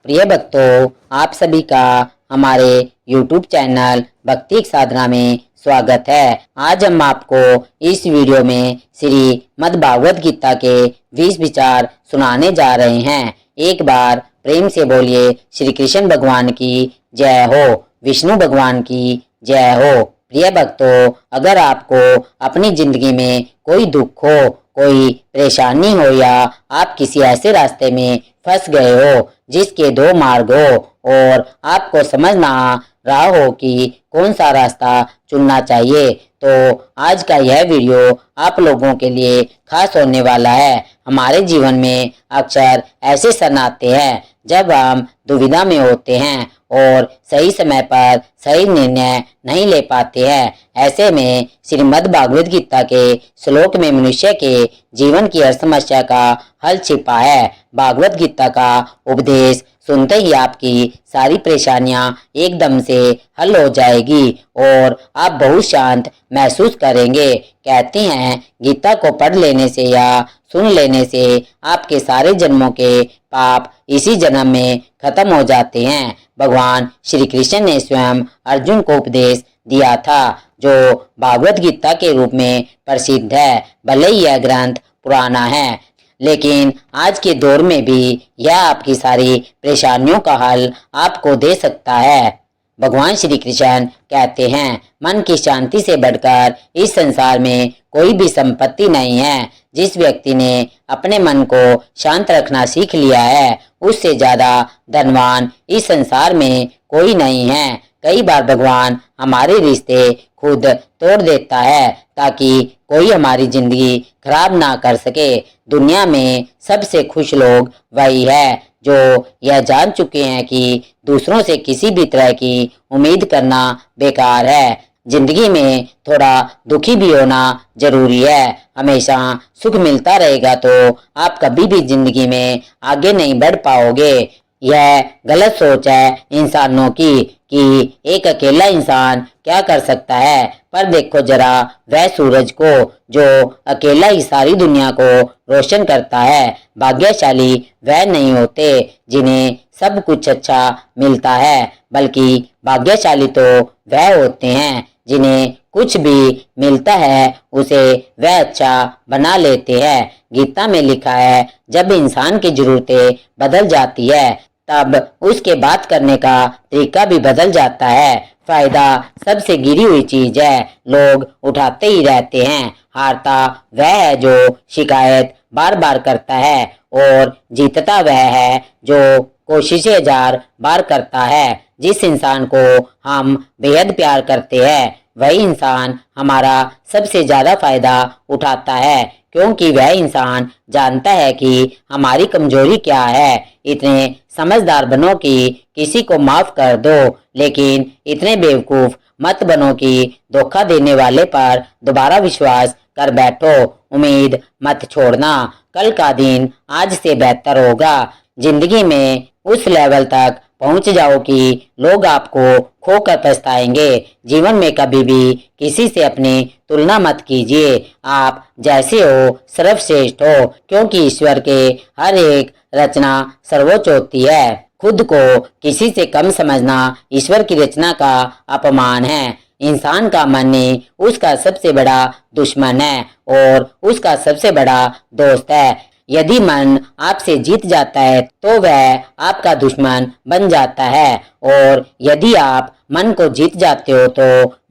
प्रिय भक्तों, आप सभी का हमारे YouTube चैनल भक्ति साधना में स्वागत है। आज हम आपको इस वीडियो में श्री मद् भागवत गीता के 20 विचार सुनाने जा रहे हैं। एक बार प्रेम से बोलिए श्री कृष्ण भगवान की जय हो, विष्णु भगवान की जय हो। प्रिय भक्तों, अगर आपको अपनी जिंदगी में कोई दुख हो, कोई परेशानी हो या आप किसी ऐसे रास्ते में फंस गए हो जिसके दो मार्ग हो और आपको समझ ना आ रहा हो कि कौन सा रास्ता चुनना चाहिए, तो आज का यह वीडियो आप लोगों के लिए खास होने वाला है। हमारे जीवन में अक्सर ऐसे क्षण आते हैं जब हम दुविधा में होते हैं और सही समय पर सही निर्णय नहीं ले पाते हैं। ऐसे में श्रीमद् भागवत गीता के श्लोक में मनुष्य के जीवन की हर समस्या का हल छिपा है। भागवत गीता का उपदेश सुनते ही आपकी सारी परेशानियां एकदम से हल हो जाएगी और आप बहुत शांत महसूस करेंगे। कहते हैं गीता को पढ़ लेने से या सुन लेने से आपके सारे जन्मों के पाप इसी जन्म में खत्म हो जाते हैं। भगवान श्री कृष्ण ने स्वयं अर्जुन को उपदेश दिया था जो भागवत गीता के रूप में प्रसिद्ध है। भले ही यह ग्रंथ पुराना है, लेकिन आज के दौर में भी यह आपकी सारी परेशानियों का हल आपको दे सकता है। भगवान श्री कृष्ण कहते हैं, मन की शांति से बढ़कर इस संसार में कोई भी संपत्ति नहीं है। जिस व्यक्ति ने अपने मन को शांत रखना सीख लिया है, उससे ज्यादा धनवान इस संसार में कोई नहीं है। कई बार भगवान हमारे रिश्ते खुद तोड़ देता है ताकि कोई हमारी जिंदगी खराब ना कर सके। दुनिया में सबसे खुश लोग वही है जो यह जान चुके हैं कि दूसरों से किसी भी तरह की उम्मीद करना बेकार है। जिंदगी में थोड़ा दुखी भी होना जरूरी है। हमेशा सुख मिलता रहेगा तो आप कभी भी जिंदगी में आगे नहीं बढ़ पाओगे। यह गलत सोच है इंसानों की कि एक अकेला इंसान क्या कर सकता है, पर देखो जरा वह सूरज को जो अकेला ही सारी दुनिया को रोशन करता है। भाग्यशाली वह नहीं होते जिन्हें सब कुछ अच्छा मिलता है, बल्कि भाग्यशाली तो वह होते हैं जिन्हें कुछ भी मिलता है उसे वह अच्छा बना लेते हैं। गीता में लिखा है, जब इंसान की जरूरतें बदल जाती है तब उसके बात करने का तरीका भी बदल जाता है। फायदा सबसे गिरी हुई चीज है, लोग उठाते ही रहते हैं। हारता वह है जो शिकायत बार बार करता है और जीतता वह है जो कोशिशें 1000 बार करता है। जिस इंसान को हम बेहद प्यार करते हैं वही इंसान हमारा सबसे ज्यादा फायदा उठाता है, क्योंकि वह इंसान जानता है कि हमारी कमजोरी क्या है। इतने समझदार बनो कि किसी को माफ कर दो, लेकिन इतने बेवकूफ मत बनो कि धोखा देने वाले पर दोबारा विश्वास कर बैठो। उम्मीद मत छोड़ना, कल का दिन आज से बेहतर होगा। जिंदगी में उस लेवल तक पहुंच जाओ कि लोग आपको खोकर पछताएंगे। जीवन में कभी भी किसी से अपनी तुलना मत कीजिए। आप जैसे हो सर्वश्रेष्ठ हो, क्योंकि ईश्वर के हर एक रचना सर्वोच्च होती है। खुद को किसी से कम समझना ईश्वर की रचना का अपमान है। इंसान का मन ही उसका सबसे बड़ा दुश्मन है और उसका सबसे बड़ा दोस्त है। यदि मन आपसे जीत जाता है तो वह आपका दुश्मन बन जाता है, और यदि आप मन को जीत जाते हो तो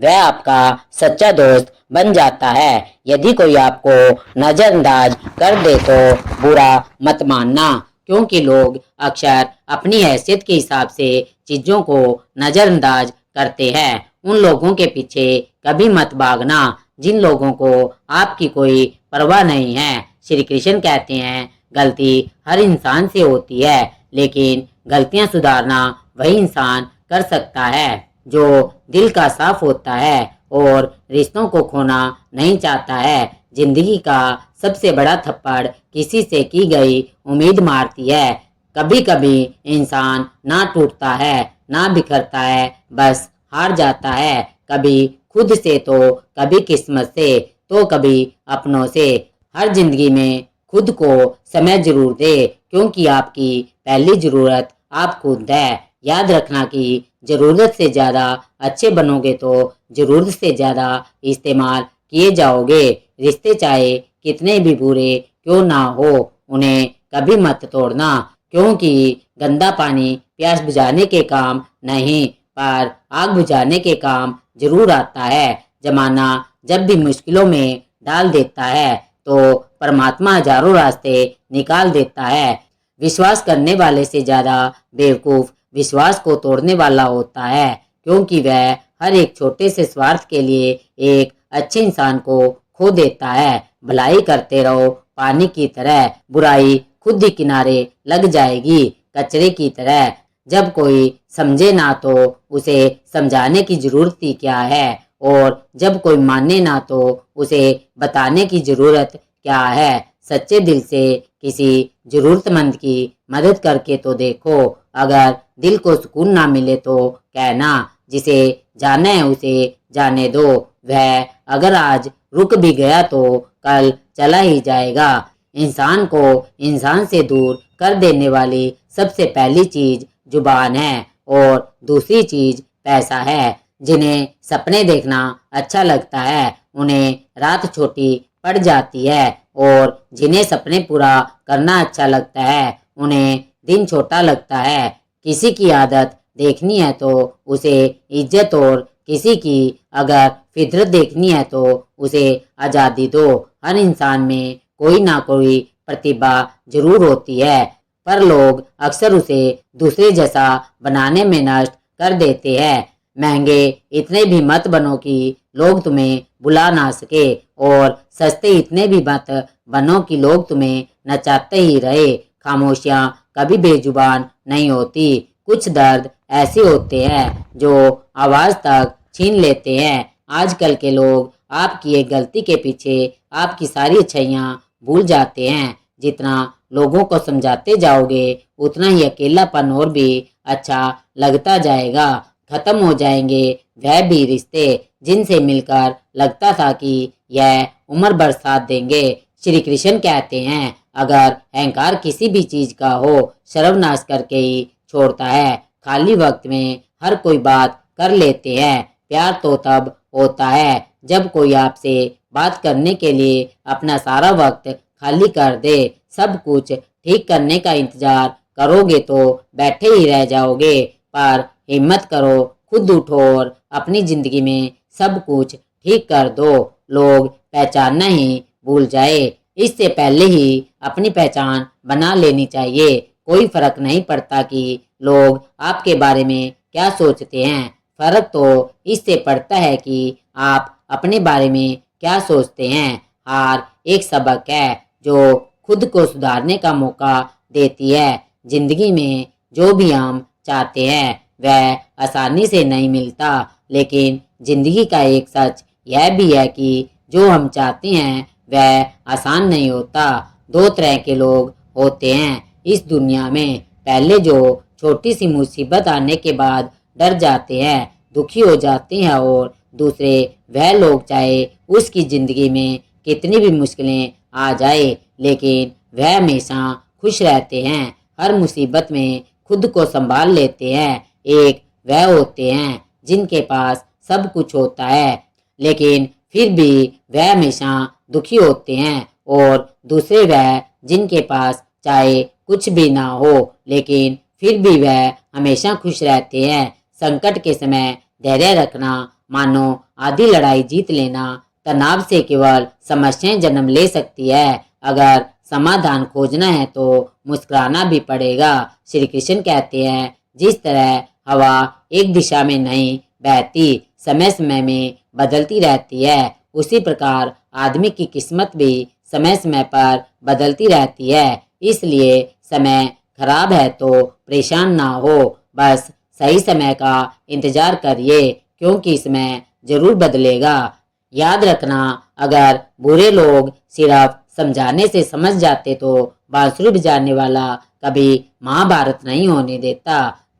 वह आपका सच्चा दोस्त बन जाता है। यदि कोई आपको नजरअंदाज कर दे तो बुरा मत मानना, क्योंकि लोग अक्सर अपनी हैसियत के हिसाब से चीजों को नजरअंदाज करते हैं। उन लोगों के पीछे कभी मत भागना जिन लोगों को आपकी कोई परवाह नहीं है। श्री कृष्ण कहते हैं, गलती हर इंसान से होती है, लेकिन गलतियां सुधारना वही इंसान कर सकता है जो दिल का साफ होता है और रिश्तों को खोना नहीं चाहता है। जिंदगी का सबसे बड़ा थप्पड़ किसी से की गई उम्मीद मारती है। कभी कभी इंसान ना टूटता है ना बिखरता है, बस हार जाता है। कभी खुद से तो कभी किस्मत से तो कभी अपनों से। हर जिंदगी में खुद को समय जरूर दे, क्योंकि आपकी पहली जरूरत आप खुद है। याद रखना कि ज़रूरत से ज़्यादा अच्छे बनोगे तो ज़रूरत से ज़्यादा इस्तेमाल किए जाओगे। रिश्ते चाहे कितने भी बुरे क्यों ना हो, उन्हें कभी मत तोड़ना, क्योंकि गंदा पानी प्यास बुझाने के काम नहीं, पर आग बुझाने के काम जरूर आता है। जमाना जब भी मुश्किलों में डाल देता है तो परमात्मा हजारों रास्ते निकाल देता है। विश्वास करने वाले से ज़्यादा बेवकूफ़ विश्वास को तोड़ने वाला होता है, क्योंकि वह हर एक छोटे से स्वार्थ के लिए एक अच्छे इंसान को खो देता है। भलाई करते रहो पानी की तरह, बुराई खुद ही किनारे लग जाएगी कचरे की तरह। जब कोई समझे ना तो उसे समझाने की जरूरत ही क्या है, और जब कोई माने ना तो उसे बताने की जरूरत क्या है। सच्चे दिल से किसी जरूरतमंद की मदद करके तो देखो। अगर दिल को सुकून ना मिले तो कहना, जिसे जाना है उसे जाने दो। वह अगर आज रुक भी गया तो कल चला ही जाएगा। इंसान को इंसान से दूर कर देने वाली सबसे पहली चीज जुबान है, और दूसरी चीज पैसा है। जिन्हें सपने देखना अच्छा लगता है उन्हें रात छोटी पड़ जाती है, और जिन्हें सपने पूरा करना अच्छा लगता है उन्हें दिन छोटा लगता है। किसी की आदत देखनी है तो उसे इज्जत, और किसी की अगर फितरत देखनी है तो उसे आज़ादी दो। हर इंसान में कोई ना कोई प्रतिभा जरूर होती है, पर लोग अक्सर उसे दूसरे जैसा बनाने में नष्ट कर देते हैं। महंगे इतने भी मत बनो कि लोग तुम्हें बुला ना सके, और सस्ते इतने भी मत बनो कि लोग तुम्हें नचाते ही रहे। खामोशियाँ कभी बेजुबान नहीं होती। कुछ दर्द ऐसे होते हैं जो आवाज़ तक छीन लेते हैं। आजकल के लोग आपकी एक गलती के पीछे आपकी सारी अच्छाइयाँ भूल जाते हैं। जितना लोगों को समझाते जाओगे उतना ही अकेलापन और भी अच्छा लगता जाएगा। खत्म हो जाएंगे वह भी रिश्ते जिनसे मिलकर लगता था कि यह उम्र भर साथ देंगे। श्री कृष्ण कहते हैं, अगर अहंकार किसी भी चीज का हो, सर्वनाश करके ही छोड़ता है। खाली वक्त में हर कोई बात कर लेते हैं। प्यार तो तब होता है जब कोई आपसे बात करने के लिए अपना सारा वक्त खाली कर दे। सब कुछ ठीक करने का इंतजार करोगे तो बैठे ही रह जाओगे, पर हिम्मत करो, खुद उठो और अपनी जिंदगी में सब कुछ ठीक कर दो। लोग पहचानना ही भूल जाए, इससे पहले ही अपनी पहचान बना लेनी चाहिए। कोई फर्क नहीं पड़ता कि लोग आपके बारे में क्या सोचते हैं, फर्क तो इससे पड़ता है कि आप अपने बारे में क्या सोचते हैं। हार एक सबक है जो खुद को सुधारने का मौका देती है। जिंदगी में जो भी हम चाहते हैं वह आसानी से नहीं मिलता, लेकिन जिंदगी का एक सच यह भी है कि जो हम चाहते हैं वह आसान नहीं होता। दो तरह के लोग होते हैं इस दुनिया में, पहले जो छोटी सी मुसीबत आने के बाद डर जाते हैं, दुखी हो जाते हैं, और दूसरे वह लोग चाहे उसकी जिंदगी में कितनी भी मुश्किलें आ जाए लेकिन वह हमेशा खुश रहते हैं, हर मुसीबत में खुद को संभाल लेते हैं। एक वह होते हैं जिनके पास सब कुछ होता है लेकिन फिर भी वह हमेशा दुखी होते हैं, और दूसरे वह जिनके पास चाहे कुछ भी ना हो लेकिन फिर भी वह हमेशा खुश रहते हैं। संकट के समय धैर्य रखना मानो आधी लड़ाई जीत लेना। तनाव से केवल समस्याएं जन्म ले सकती है। अगर समाधान खोजना है तो मुस्कुराना भी पड़ेगा। श्री कृष्ण कहते हैं, जिस तरह हवा एक दिशा में नहीं बहती, समय समय में बदलती रहती है, उसी प्रकार आदमी की किस्मत भी समय समय पर बदलती रहती है। इसलिए समय खराब है तो परेशान ना हो, बस सही समय का इंतजार करिए, क्योंकि समय जरूर बदलेगा। याद रखना, अगर बुरे लोग सिर्फ समझाने से समझ जाते तो बांसुरी बजाने वाला कभी महाभारत नहीं होने देता।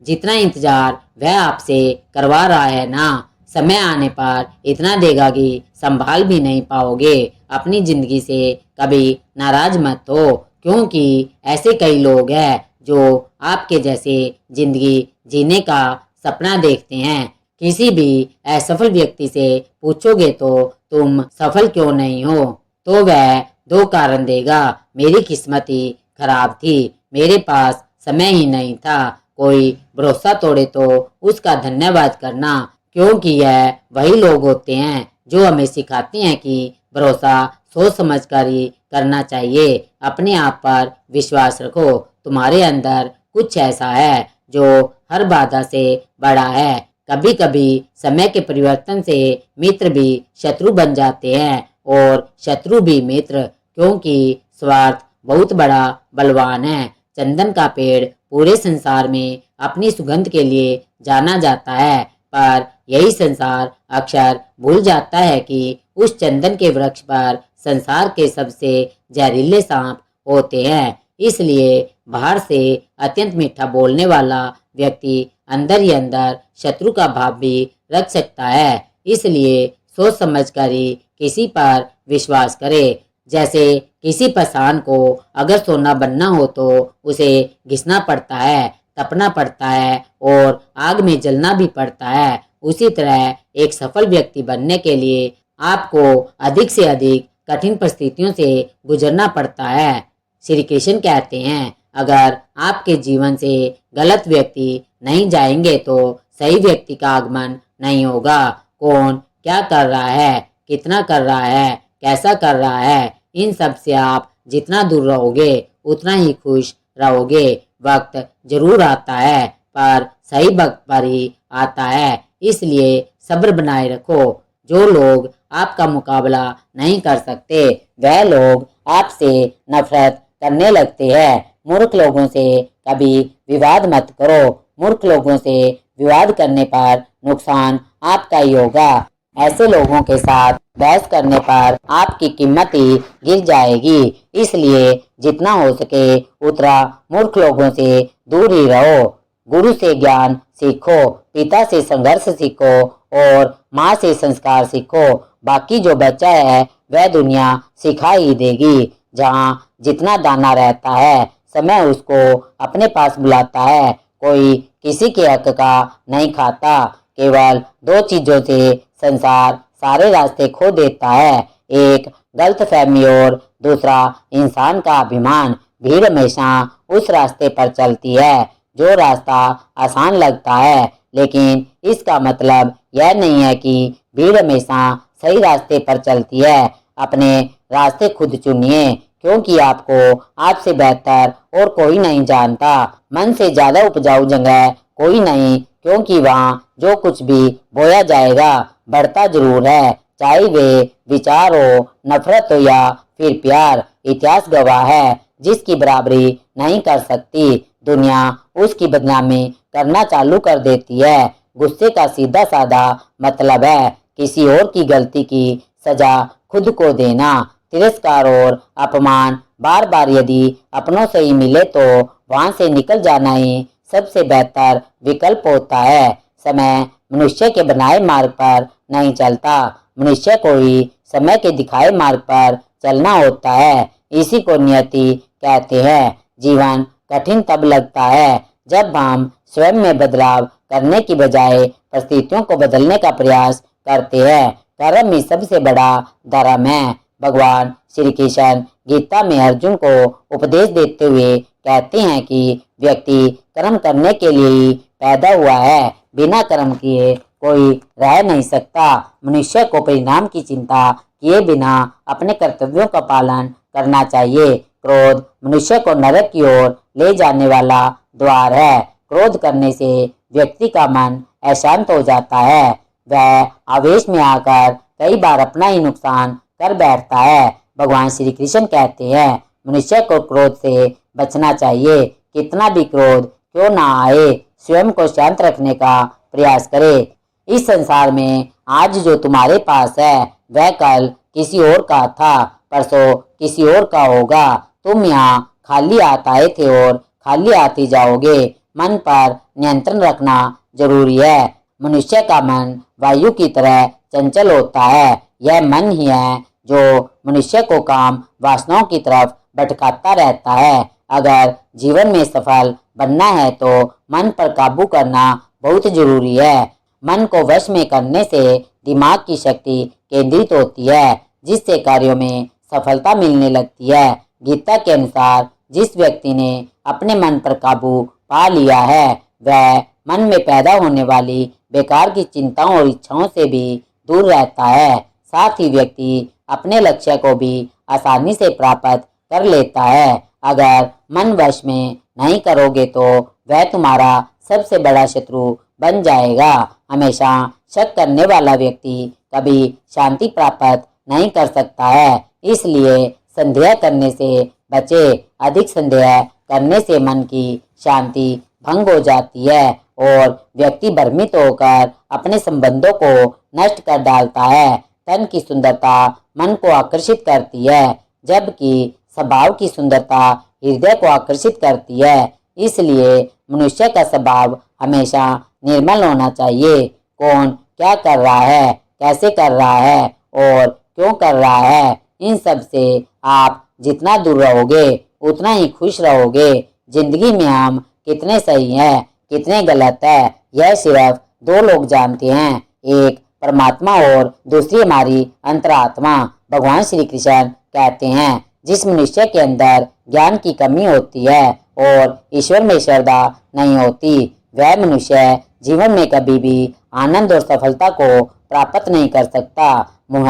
जितना इंतजार वह आपसे करवा रहा है ना, समय आने पर इतना देगा कि संभाल भी नहीं पाओगे। अपनी जिंदगी से कभी नाराज मत हो, क्योंकि ऐसे कई लोग हैं जो आपके जैसे जिंदगी जीने का सपना देखते हैं। किसी भी असफल व्यक्ति से पूछोगे तो तुम सफल क्यों नहीं हो, तो वह दो कारण देगा। मेरी किस्मत ही खराब थी, मेरे पास समय ही नहीं था। कोई भरोसा तोड़े तो उसका धन्यवाद करना, क्योंकि यह वही लोग होते हैं जो हमें सिखाते हैं कि भरोसा सोच समझ कर ही करना चाहिए। अपने आप पर विश्वास रखो, तुम्हारे अंदर कुछ ऐसा है जो हर बाधा से बड़ा है। कभी कभी समय के परिवर्तन से मित्र भी शत्रु बन जाते हैं और शत्रु भी मित्र, क्योंकि स्वार्थ बहुत बड़ा बलवान है। चंदन का पेड़ पूरे संसार में अपनी सुगंध के लिए जाना जाता है, पर यही संसार अक्सर भूल जाता है कि उस चंदन के वृक्ष पर संसार के सबसे जहरीले सांप होते हैं। इसलिए बाहर से अत्यंत मीठा बोलने वाला व्यक्ति अंदर ही अंदर शत्रु का भाव भी रख सकता है। इसलिए सोच समझ कर ही किसी पर विश्वास करे। जैसे किसी पाषाण को अगर सोना बनना हो तो उसे घिसना पड़ता है, तपना पड़ता है और आग में जलना भी पड़ता है। उसी तरह एक सफल व्यक्ति बनने के लिए आपको अधिक से अधिक कठिन परिस्थितियों से गुजरना पड़ता है। श्री कृष्ण कहते हैं, अगर आपके जीवन से गलत व्यक्ति नहीं जाएंगे तो सही व्यक्ति का आगमन नहीं होगा। कौन क्या कर रहा है, कितना कर रहा है, कैसा कर रहा है, इन सब से आप जितना दूर रहोगे उतना ही खुश रहोगे। वक्त जरूर आता है, पर सही वक्त पर ही आता है। इसलिए सब्र बनाए रखो। जो लोग आपका मुकाबला नहीं कर सकते वह लोग आपसे नफरत करने लगते हैं। मूर्ख लोगों से कभी विवाद मत करो। मूर्ख लोगों से विवाद करने पर नुकसान आपका ही होगा। ऐसे लोगों के साथ बहस करने पर आपकी कीमत ही गिर जाएगी। इसलिए जितना हो सके उतना मूर्ख लोगों से दूर ही रहो। गुरु से ज्ञान सीखो, पिता से संघर्ष सीखो और माँ से संस्कार सीखो। बाकी जो बचा है वह दुनिया सिखा ही देगी। जहाँ जितना दाना रहता है समय उसको अपने पास बुलाता है। कोई किसी के हक का नहीं खाता। केवल दो चीजों से संसार सारे रास्ते खो देता है, एक गलतफहमी और दूसरा इंसान का अभिमान। भीड़ हमेशा उस रास्ते पर चलती है जो रास्ता आसान लगता है, लेकिन इसका मतलब यह नहीं है कि भीड़ हमेशा सही रास्ते पर चलती है। अपने रास्ते खुद चुनिए, क्योंकि आपको आपसे बेहतर और कोई नहीं जानता। मन से ज्यादा उपजाऊ जगह कोई नहीं, क्योंकि वहाँ जो कुछ भी बोया जाएगा बढ़ता जरूर है, चाहे वे विचार हो, नफरत हो या फिर प्यार। इतिहास गवाह है, जिसकी बराबरी नहीं कर सकती दुनिया उसकी बदनामी करना चालू कर देती है। गुस्से का सीधा साधा मतलब है किसी और की गलती की सजा खुद को देना। तिरस्कार और अपमान बार बार यदि अपनों से ही मिले तो वहां से निकल जाना ही सबसे बेहतर विकल्प होता है। समय मनुष्य के बनाए मार्ग पर नहीं चलता, मनुष्य को ही समय के दिखाए मार्ग पर चलना होता है। इसी को नियति कहते हैं। जीवन कठिन तब लगता है जब हम स्वयं में बदलाव करने की बजाय परिस्थितियों को बदलने का प्रयास करते हैं। कर्म ही सबसे बड़ा धर्म है। भगवान श्री कृष्ण गीता में अर्जुन को उपदेश देते हुए कहते हैं कि व्यक्ति कर्म करने के लिए ही पैदा हुआ है, बिना कर्म किए कोई रह नहीं सकता। मनुष्य को परिणाम की चिंता किए बिना अपने कर्तव्यों का पालन करना चाहिए। क्रोध मनुष्य को नरक की ओर ले जाने वाला द्वार है। क्रोध करने से व्यक्ति का मन अशांत हो जाता है, वह आवेश में आकर कई बार अपना ही नुकसान कर बैठता है। भगवान श्री कृष्ण कहते हैं, मनुष्य को क्रोध से बचना चाहिए। कितना भी क्रोध क्यों ना आए, स्वयं को शांत रखने का प्रयास करे। इस संसार में आज जो तुम्हारे पास है वह कल किसी और का था, परसों किसी और का होगा। तुम यहाँ खाली हाथ आए थे और खाली हाथ ही जाओगे। मन पर नियंत्रण रखना जरूरी है। मनुष्य का मन वायु की तरह चंचल होता है। यह मन ही है जो मनुष्य को काम वासनाओं की तरफ भटकाता रहता है। अगर जीवन में सफल बनना है तो मन पर काबू करना बहुत जरूरी है। मन को वश में करने से दिमाग की शक्ति केंद्रित होती है, जिससे कार्यों में सफलता मिलने लगती है। गीता के अनुसार जिस व्यक्ति ने अपने मन पर काबू पा लिया है वह मन में पैदा होने वाली बेकार की चिंताओं और इच्छाओं से भी दूर रहता है। साथ ही व्यक्ति अपने लक्ष्य को भी आसानी से प्राप्त कर लेता है। अगर मन वश में नहीं करोगे तो वह तुम्हारा सबसे बड़ा शत्रु बन जाएगा। हमेशा शक करने वाला व्यक्ति कभी शांति प्राप्त नहीं कर सकता है, इसलिए संदेह करने से बचे। अधिक संदेह करने से मन की शांति भंग हो जाती है और व्यक्ति भ्रमित होकर अपने संबंधों को नष्ट कर डालता है। तन की सुंदरता मन को आकर्षित करती है, जबकि स्वभाव की सुंदरता हृदय को आकर्षित करती है। इसलिए मनुष्य का स्वभाव हमेशा निर्मल होना चाहिए। कौन क्या कर रहा है, कैसे कर रहा है और क्यों कर रहा है, इन सब से आप जितना दूर रहोगे उतना ही खुश रहोगे। जिंदगी में हम कितने सही हैं, कितने गलत है, यह सिर्फ दो लोग जानते हैं, एक परमात्मा और दूसरी हमारी अंतरात्मा। भगवान श्री कृष्ण कहते हैं जिस मनुष्य के अंदर ज्ञान की कमी होती है और ईश्वर में श्रद्धा नहीं होती वह मनुष्य जीवन में कभी भी आनंद और सफलता को प्राप्त नहीं कर सकता। मोह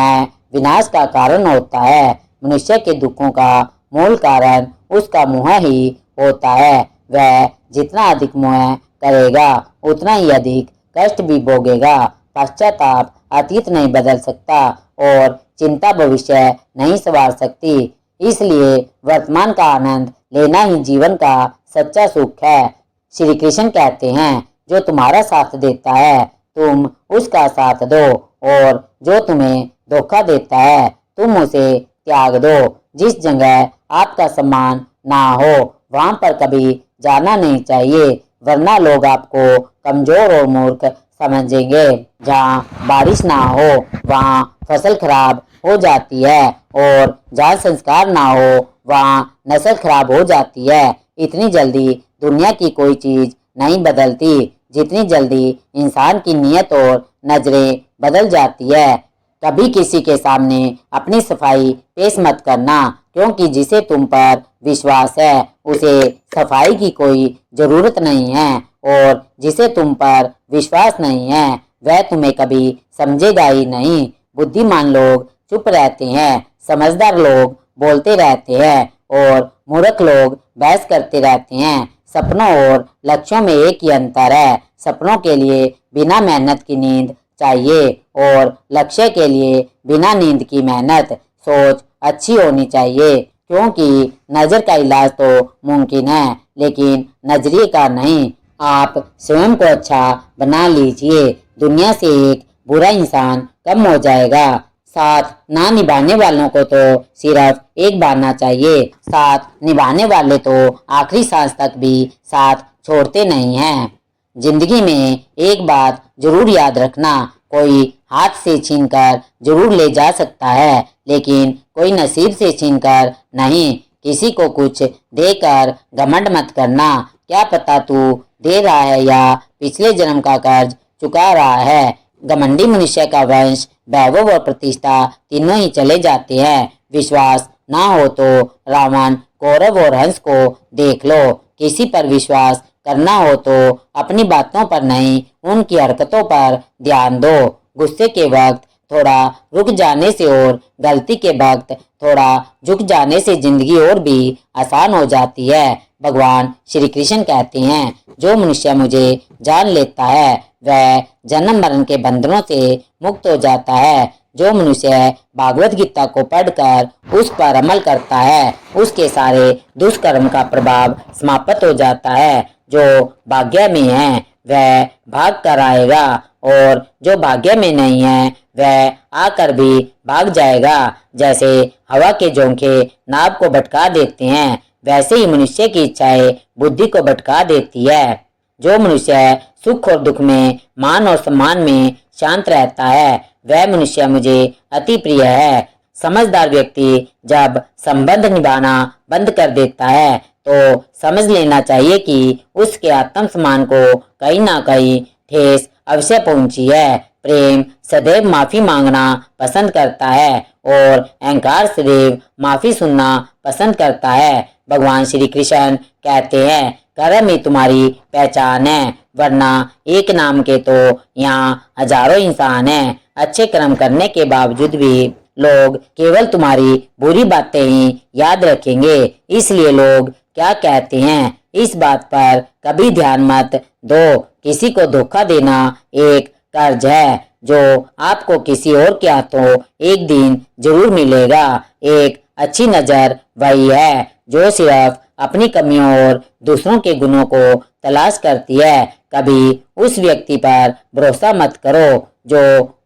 विनाश का कारण होता है। मनुष्य के दुखों का मूल कारण उसका मोह ही होता है। वह जितना अधिक मोह करेगा उतना ही अधिक कष्ट भी भोगेगा। पश्चाताप अतीत नहीं बदल सकता और चिंता भविष्य नहीं संवार सकती। इसलिए वर्तमान का आनंद लेना ही जीवन का सच्चा सुख है। श्री कृष्ण कहते हैं जो तुम्हारा साथ देता है तुम उसका साथ दो और जो तुम्हें धोखा देता है तुम उसे त्याग दो। जिस जगह आपका सम्मान ना हो वहां पर कभी जाना नहीं चाहिए, वरना लोग आपको कमजोर और मूर्ख समझेंगे। जहाँ बारिश ना हो वहाँ फसल खराब हो जाती है और जहाँ संस्कार ना हो वहाँ नस्ल खराब हो जाती है। इतनी जल्दी दुनिया की कोई चीज नहीं बदलती जितनी जल्दी इंसान की नीयत और नजरें बदल जाती है। कभी किसी के सामने अपनी सफाई पेश मत करना, क्योंकि जिसे तुम पर विश्वास है उसे सफाई की कोई जरूरत नहीं है और जिसे तुम पर विश्वास नहीं है वह तुम्हें कभी समझेगा ही नहीं। बुद्धिमान लोग चुप रहते हैं, समझदार लोग बोलते रहते हैं और मूर्ख लोग बहस करते रहते हैं। सपनों और लक्ष्यों में एक ही अंतर है, सपनों के लिए बिना मेहनत की नींद चाहिए और लक्ष्य के लिए बिना नींद की मेहनत। सोच अच्छी होनी चाहिए, क्योंकि नज़र का इलाज तो मुमकिन है लेकिन नजरिए का नहीं। आप स्वयं को अच्छा बना लीजिए, दुनिया से एक बुरा इंसान कम हो जाएगा। साथ ना निभाने वालों को तो सिर्फ एक बारना चाहिए, साथ निभाने वाले तो आखिरी सांस तक भी साथ छोड़ते नहीं हैं। जिंदगी में एक बात जरूर याद रखना, कोई हाथ से छीनकर जरूर ले जा सकता है लेकिन कोई नसीब से छीनकर नहीं। किसी को कुछ देकर घमंड मत करना, क्या पता तू दे रहा है या पिछले जन्म का कर्ज चुका रहा है। घमंडी मनुष्य का वंश, वैभव और प्रतिष्ठा तीनों ही चले जाते हैं। विश्वास ना हो तो रावण, कौरव और हंस को देख लो। किसी पर विश्वास करना हो तो अपनी बातों पर नहीं उनकी हरकतों पर ध्यान दो। गुस्से के वक्त थोड़ा रुक जाने से और गलती के वक्त थोड़ा झुक जाने से जिंदगी और भी आसान हो जाती है। भगवान श्री कृष्ण कहते हैं जो मनुष्य मुझे जान लेता है वह जन्म मरण के बंधनों से मुक्त हो जाता है। जो मनुष्य भागवत गीता को पढ़कर उस पर अमल करता है उसके सारे दुष्कर्म का प्रभाव समाप्त हो जाता है। जो भाग्य में है वह भाग कर आएगा और जो भाग्य में नहीं है वह आकर भी भाग जाएगा। जैसे हवा के झोंके नाव को भटका देते हैं वैसे ही मनुष्य की इच्छाएं बुद्धि को भटका देती है। जो मनुष्य सुख और दुख में, मान और सम्मान में शांत रहता है वह मनुष्य मुझे अति प्रिय है। समझदार व्यक्ति जब संबंध निभाना बंद कर देता है तो समझ लेना चाहिए कि उसके आत्मसम्मान को कहीं ना कहीं ठेस अवश्य पहुंची है। प्रेम सदैव माफी मांगना पसंद करता है और अहंकार सदैव माफी सुनना पसंद करता है। भगवान श्री कृष्ण कहते हैं, कर्म ही तुम्हारी पहचान है, वरना एक नाम के तो यहाँ हजारों इंसान हैं। अच्छे कर्म करने के बावजूद भी लोग केवल तुम्हारी बुरी बातें ही याद रखेंगे। इसलिए लोग क्या कहते हैं, इस बात पर कभी ध्यान मत दो। किसी को धोखा देना एक कर्ज है जो आपको किसी और के हाथों एक दिन जरूर मिलेगा। एक अच्छी नजर वही है जो सिर्फ अपनी कमियों और दूसरों के गुणों को तलाश करती है। कभी उस व्यक्ति पर भरोसा मत करो जो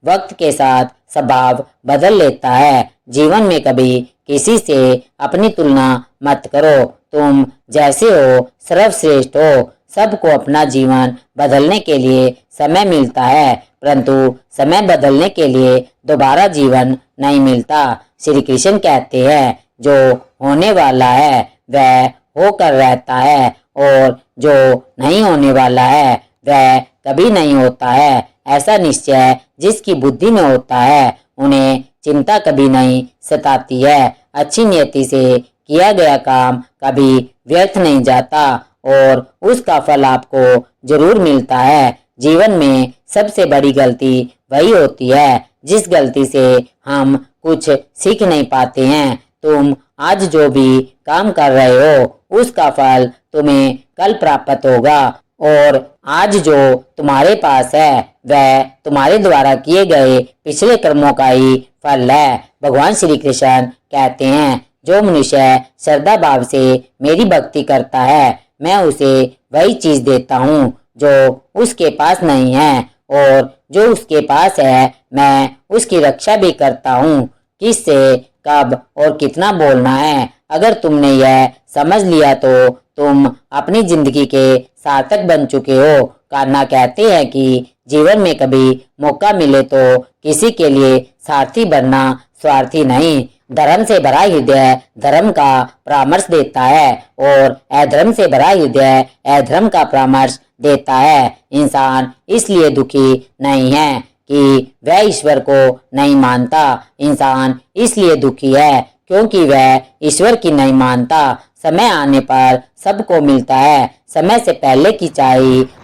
वक्त के साथ स्वभाव बदल लेता है। जीवन में कभी किसी से अपनी तुलना मत करो। तुम जैसे हो सर्वश्रेष्ठ हो। सबको अपना जीवन बदलने के लिए समय मिलता है, परंतु समय बदलने के लिए दोबारा जीवन नहीं मिलता। श्री कृष्ण कहते हैं, जो होने वाला है वह होकर रहता है और जो नहीं होने वाला है वह कभी नहीं होता है। ऐसा निश्चय जिसकी बुद्धि में होता है उन्हें चिंता कभी नहीं सताती है। अच्छी नियति से किया गया काम कभी व्यर्थ नहीं जाता और उसका फल आपको जरूर मिलता है। जीवन में सबसे बड़ी गलती वही होती है जिस गलती से हम कुछ सीख नहीं पाते हैं। तुम आज जो भी काम कर रहे हो उसका फल तुम्हें कल प्राप्त होगा और आज जो तुम्हारे पास है वह तुम्हारे द्वारा किए गए पिछले कर्मों का ही फल है। भगवान श्री कृष्ण कहते हैं, जो मनुष्य श्रद्धा भाव से मेरी भक्ति करता है मैं उसे वही चीज देता हूँ जो उसके पास नहीं है, और जो उसके पास है मैं उसकी रक्षा भी करता हूँ। किससे कब और कितना बोलना है, अगर तुमने यह समझ लिया तो तुम अपनी जिंदगी के सार्थक बन चुके हो। कान्हा कहते हैं कि जीवन में कभी मौका मिले तो किसी के लिए सारथी बनना स्वार्थी नहीं। धर्म से भरा हृदय धर्म का परामर्श देता है और अधर्म से भरा हृदय अधर्म का परामर्श देता है। इंसान इसलिए दुखी नहीं है कि वह ईश्वर को नहीं मानता, इंसान इसलिए दुखी है क्योंकि वह ईश्वर की नहीं मानता। समय आने पर सबको मिलता है, समय से पहले की चाह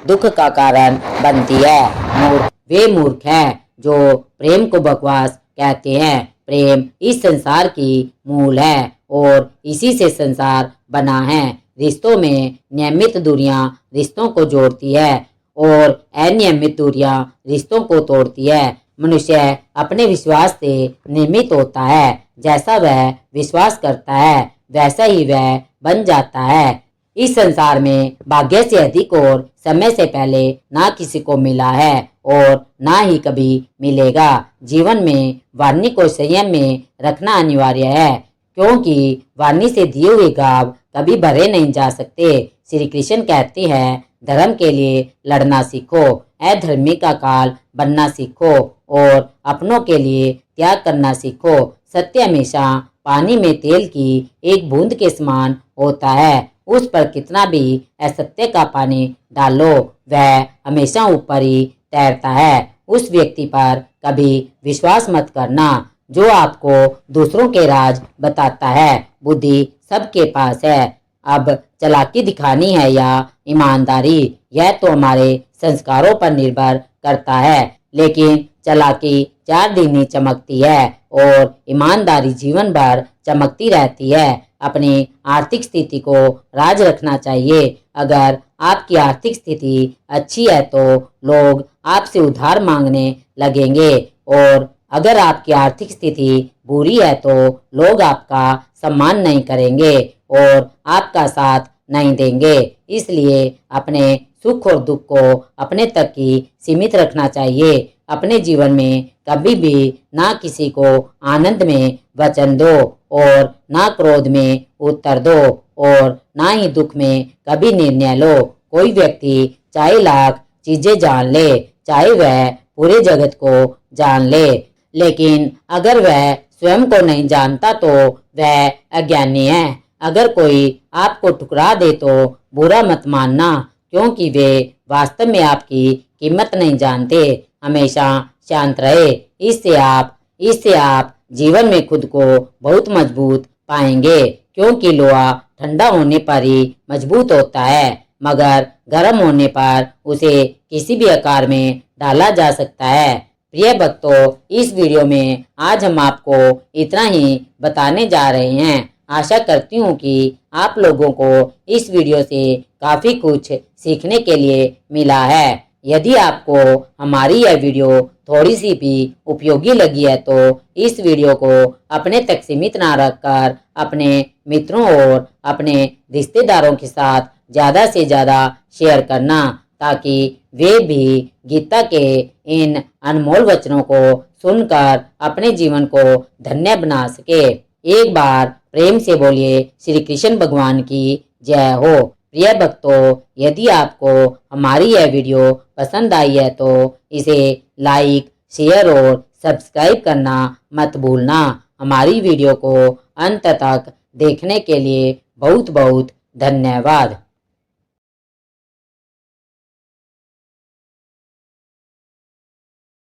दुख का कारण बनती है। वे मूर्ख हैं जो प्रेम को बकवास कहते हैं। प्रेम इस संसार की मूल है और इसी से संसार बना है। रिश्तों में नियमित दूरियां रिश्तों को जोड़ती है और अनियमित दूरियां रिश्तों को तोड़ती है। मनुष्य अपने विश्वास से निर्मित होता है। जैसा वह विश्वास करता है वैसा ही वह बन जाता है। इस संसार में भाग्य से अधिक और समय से पहले ना किसी को मिला है और ना ही कभी मिलेगा। जीवन में वाणी को संयम में रखना अनिवार्य है क्योंकि वाणी से दिए हुए घाव कभी भरे नहीं जा सकते। श्री कृष्ण कहते हैं, धर्म के लिए लड़ना सीखो, अधर्मी का काल बनना सीखो और अपनों के लिए त्याग करना सीखो। सत्य हमेशा पानी में तेल की एक बूंद के समान होता है। उस पर कितना भी असत्य का पानी डालो वह हमेशा ऊपर ही तैरता है। उस व्यक्ति पर कभी विश्वास मत करना जो आपको दूसरों के राज बताता है। बुद्धि सबके पास है, अब चालाकी दिखानी है या ईमानदारी यह तो हमारे संस्कारों पर निर्भर करता है। लेकिन चालाकी 4 दिन ही चमकती है और ईमानदारी जीवन भर चमकती रहती है। अपनी आर्थिक स्थिति को राज रखना चाहिए। अगर आपकी आर्थिक स्थिति अच्छी है तो लोग आपसे उधार मांगने लगेंगे और अगर आपकी आर्थिक स्थिति बुरी है तो लोग आपका सम्मान नहीं करेंगे और आपका साथ नहीं देंगे। इसलिए अपने सुख और दुख को अपने तक ही सीमित रखना चाहिए। अपने जीवन में कभी भी ना किसी को आनंद में वचन दो और ना क्रोध में उत्तर दो और ना ही दुख में कभी निर्णय लो। कोई व्यक्ति चाहे लाख चीजें जान ले, चाहे वह पूरे जगत को जान ले, लेकिन अगर वह स्वयं को नहीं जानता तो वह अज्ञानी है। अगर कोई आपको ठुकरा दे तो बुरा मत मानना, क्योंकि वे वास्तव में आपकी कीमत नहीं जानते। हमेशा शांत रहे, इससे आप जीवन में खुद को बहुत मजबूत पाएंगे, क्योंकि लोहा ठंडा होने पर ही मजबूत होता है, मगर गर्म होने पर उसे किसी भी आकार में डाला जा सकता है। प्रिय भक्तों, इस वीडियो में आज हम आपको इतना ही बताने जा रहे हैं। आशा करती हूँ कि आप लोगों को इस वीडियो से काफ़ी कुछ सीखने के लिए मिला है। यदि आपको हमारी यह वीडियो थोड़ी सी भी उपयोगी लगी है तो इस वीडियो को अपने तक सीमित ना रखकर अपने मित्रों और अपने रिश्तेदारों के साथ ज़्यादा से ज़्यादा शेयर करना, ताकि वे भी गीता के इन अनमोल वचनों को सुनकर अपने जीवन को धन्य बना सके। एक बार प्रेम से बोलिए श्री कृष्ण भगवान की जय हो। प्रिय भक्तों, यदि आपको हमारी यह वीडियो पसंद आई है तो इसे लाइक, शेयर और सब्सक्राइब करना मत भूलना। हमारी वीडियो को अंत तक देखने के लिए बहुत बहुत धन्यवाद।